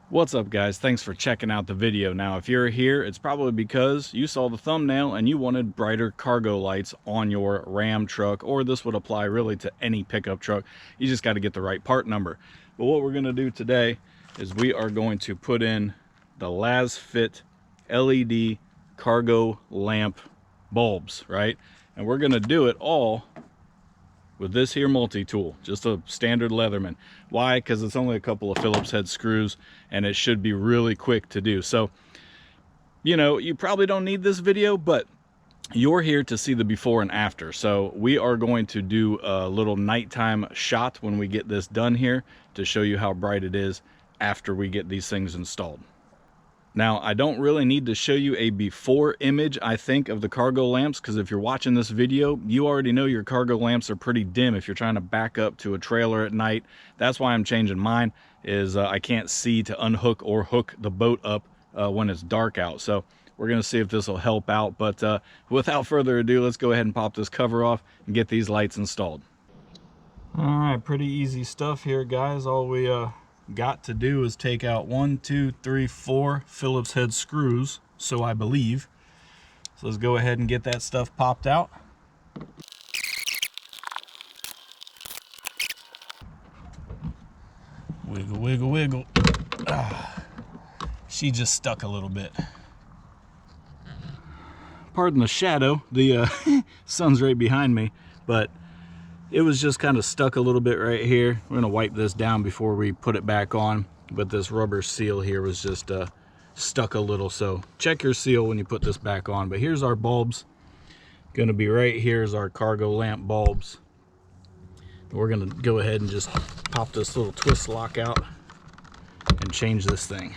What's up, guys? Thanks for checking out the video. Now, if you're here, it's probably because you saw the thumbnail and you wanted brighter cargo lights on your Ram truck, or this would apply really to any pickup truck. You just got to get the right part number. But what we're going to do today is we are going to put in the Lasfit LED cargo lamp bulbs, right? And we're going to do it all with this here multi-tool, just a standard Leatherman. Why? Because it's only a couple of Phillips head screws and it should be really quick to do. So, you know, you probably don't need this video, but you're here to see the before and after. So we are going to do a little nighttime shot when we get this done here to show you how bright it is after we get these things installed. Now, I don't really need to show you a before image, I think, of the cargo lamps, because if you're watching this video, you already know your cargo lamps are pretty dim if you're trying to back up to a trailer at night. That's why I'm changing mine, is I can't see to unhook or hook the boat up when it's dark out. So we're going to see if this will help out. But without further ado, let's go ahead and pop this cover off and get these lights installed. All right, pretty easy stuff here, guys. All we got to do is take out 1, 2, 3, 4 Phillips head screws, so I believe. So let's go ahead and get that stuff popped out. Wiggle, wiggle, wiggle. She just stuck a little bit. Pardon the shadow, the sun's right behind me, but it was just kind of stuck a little bit right here. We're gonna wipe this down before we put it back on, but this rubber seal here was just stuck a little, so check your seal when you put this back on. But here's our bulbs. Gonna be right here is our cargo lamp bulbs. We're gonna go ahead and just pop this little twist lock out and change this thing.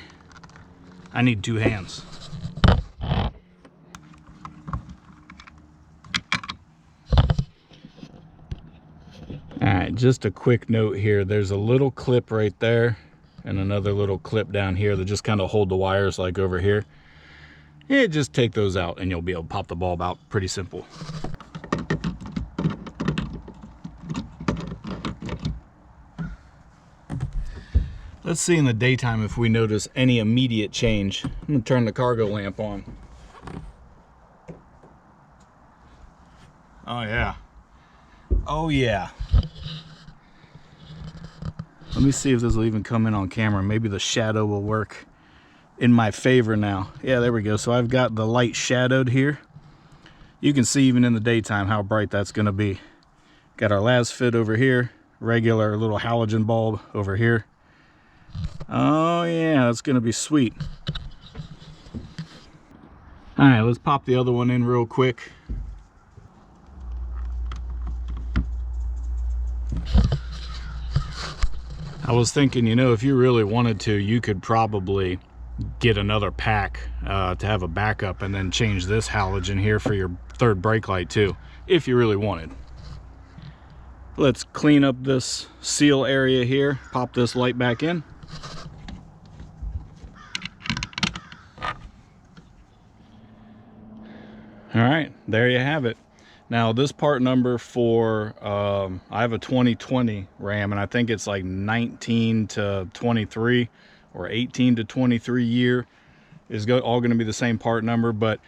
I need 2 hands. Alright, just a quick note here. There's a little clip right there and another little clip down here that just kind of hold the wires like over here. Yeah, just take those out and you'll be able to pop the bulb out. Pretty simple. Let's see in the daytime if we notice any immediate change. I'm going to turn the cargo lamp on. Oh yeah. Oh yeah. Let me see if this will even come in on camera. Maybe the shadow will work in my favor now. Yeah, there we go. So I've got the light shadowed here. You can see even in the daytime how bright that's going to be. Got our Lasfit over here. Regular little halogen bulb over here. Oh yeah, that's going to be sweet. All right, let's pop the other one in real quick. I was thinking, you know, if you really wanted to, you could probably get another pack to have a backup and then change this halogen here for your third brake light too, if you really wanted. Let's clean up this seal area here, pop this light back in. All right, there you have it. Now this part number for, I have a 2020 Ram and I think it's like 19 to 23 or 18 to 23 year is all going to be the same part number, but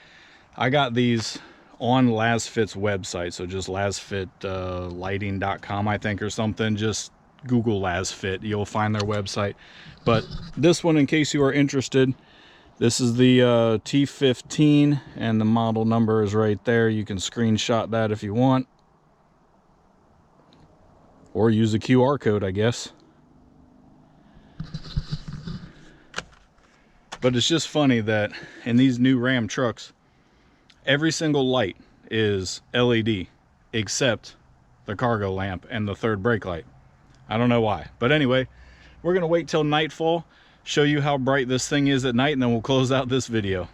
I got these on Lasfit's website. So just lasfitlighting.com I think, or something. Just Google Lasfit, you'll find their website. But this one, in case you are interested, this is the T15 and the model number is right there. You can screenshot that if you want. Or use a QR code, I guess. But it's just funny that in these new Ram trucks, every single light is LED except the cargo lamp and the third brake light. I don't know why. But anyway, we're going to wait till nightfall, show you how bright this thing is at night, and then we'll close out this video.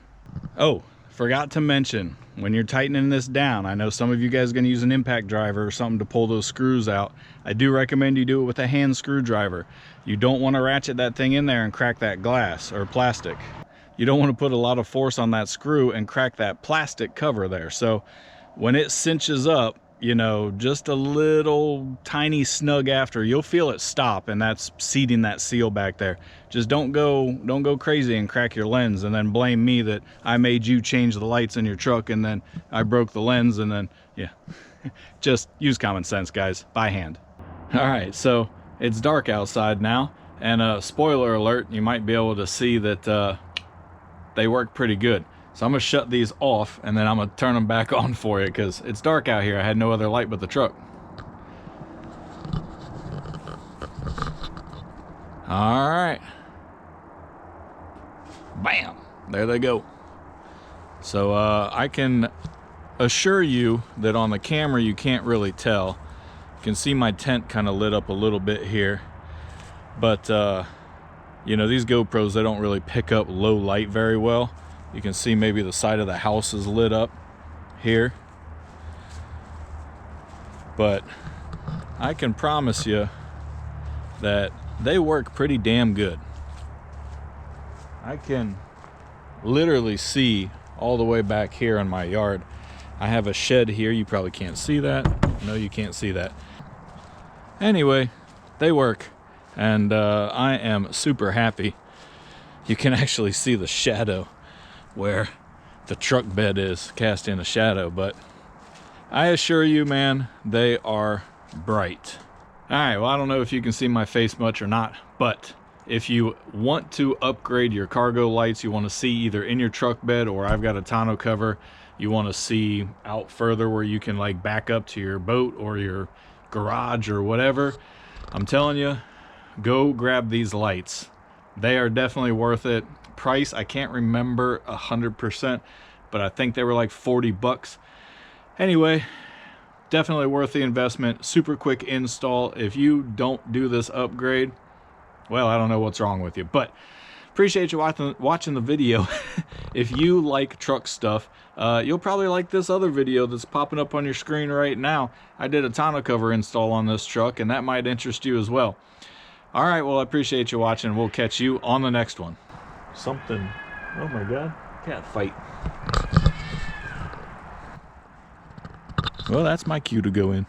Oh, forgot to mention, when you're tightening this down, I know some of you guys are going to use an impact driver or something to pull those screws out. I do recommend you do it with a hand screwdriver. You don't want to ratchet that thing in there and crack that glass or plastic. You don't want to put a lot of force on that screw and crack that plastic cover there. So when it cinches up, you know, just a little tiny snug after, you'll feel it stop, and that's seating that seal back there. Just don't go crazy and crack your lens and then blame me that I made you change the lights in your truck and then I broke the lens, and then, yeah. Just use common sense, guys, by hand. All right, so it's dark outside now, and spoiler alert, you might be able to see that they work pretty good. So I'm gonna shut these off and then I'm gonna turn them back on for you because it's dark out here. I had no other light but the truck. All right. Bam, there they go. So I can assure you that on the camera you can't really tell. You can see my tent kind of lit up a little bit here, but you know, these GoPros, they don't really pick up low light very well. You can see maybe the side of the house is lit up here, but I can promise you that they work pretty damn good. I can literally see all the way back here in my yard. I have a shed here. You probably can't see that. No, you can't see that. Anyway, they work, and I am super happy. You can actually see the shadow where the truck bed is, cast in a shadow, but I assure you, man, they are bright. All right, well, I don't know if you can see my face much or not, but if you want to upgrade your cargo lights, you want to see either in your truck bed, or I've got a tonneau cover, you want to see out further where you can like back up to your boat or your garage or whatever, I'm telling you, go grab these lights. They are definitely worth it. Price, I can't remember 100%, but I think they were like 40 bucks. Anyway, definitely worth the investment. Super quick install. If you don't do this upgrade, well, I don't know what's wrong with you, but appreciate you watching the video. If you like truck stuff, you'll probably like this other video that's popping up on your screen right now. I did a tonneau cover install on this truck, and that might interest you as well. All right, well, I appreciate you watching. We'll catch you on the next one. Something, oh my God, cat fight. Well, that's my cue to go in.